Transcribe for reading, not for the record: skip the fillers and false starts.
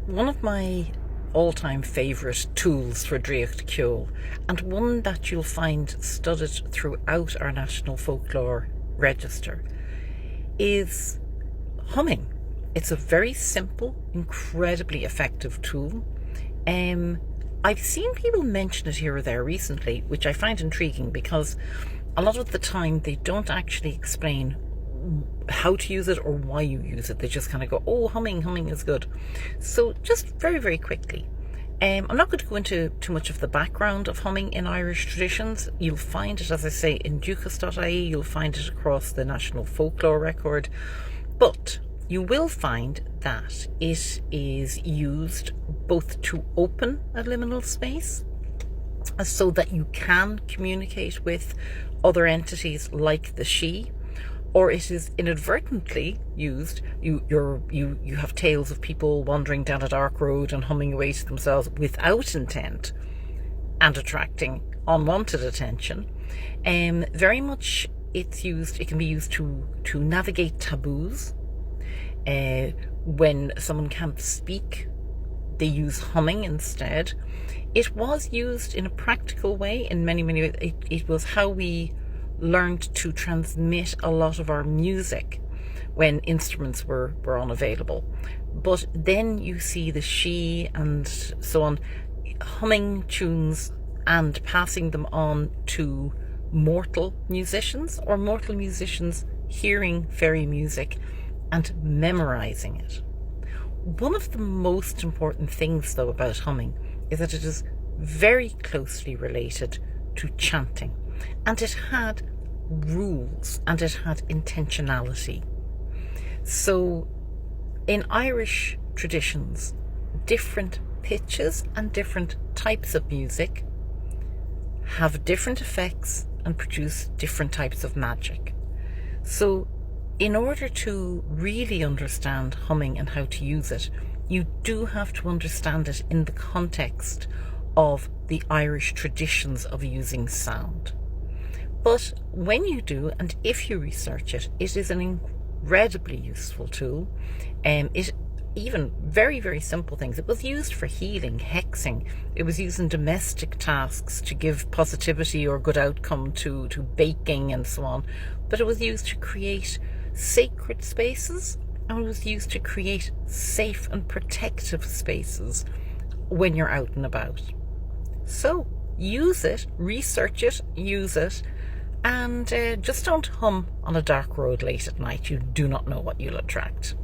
One of my all-time favourite tools for DRAÍOCHT CEOIL, and one that you'll find studded throughout our National Folklore Register, is humming. It's a very simple, incredibly effective tool. I've seen people mention it here or there recently, which I find intriguing because a lot of the time they don't actually explain how to use it or why you use it. They just kind of go, oh, humming is good. So just very, very quickly, I'm not going to go into too much of the background of humming in Irish traditions. You'll find it, as I say, in ducas.ie. You'll find it across the National Folklore Record. But you will find that it is used both to open a liminal space so that you can communicate with other entities like the she, or it is inadvertently used. You have tales of people wandering down a dark road and humming away to themselves without intent and attracting unwanted attention. Very much it can be used to navigate taboos. When someone can't speak, they use humming instead. It was used in a practical way in many ways. It was how we learned to transmit a lot of our music when instruments were unavailable. But then you see the she and so on humming tunes and passing them on to mortal musicians, or mortal musicians hearing fairy music and memorizing it. One of the most important things, though, about humming is that it is very closely related to chanting, and it had rules and it had intentionality. So in Irish traditions, different pitches and different types of music have different effects and produce different types of magic. So in order to really understand humming and how to use it, you do have to understand it in the context of the Irish traditions of using sound. But when you do, and if you research it, it is an incredibly useful tool. It even very, very simple things. It was used for healing, hexing. It was used in domestic tasks to give positivity or good outcome to baking and so on. But it was used to create sacred spaces, and it was used to create safe and protective spaces when you're out and about. So use it, research it, use it, and just don't hum on a dark road late at night. You do not know what you'll attract.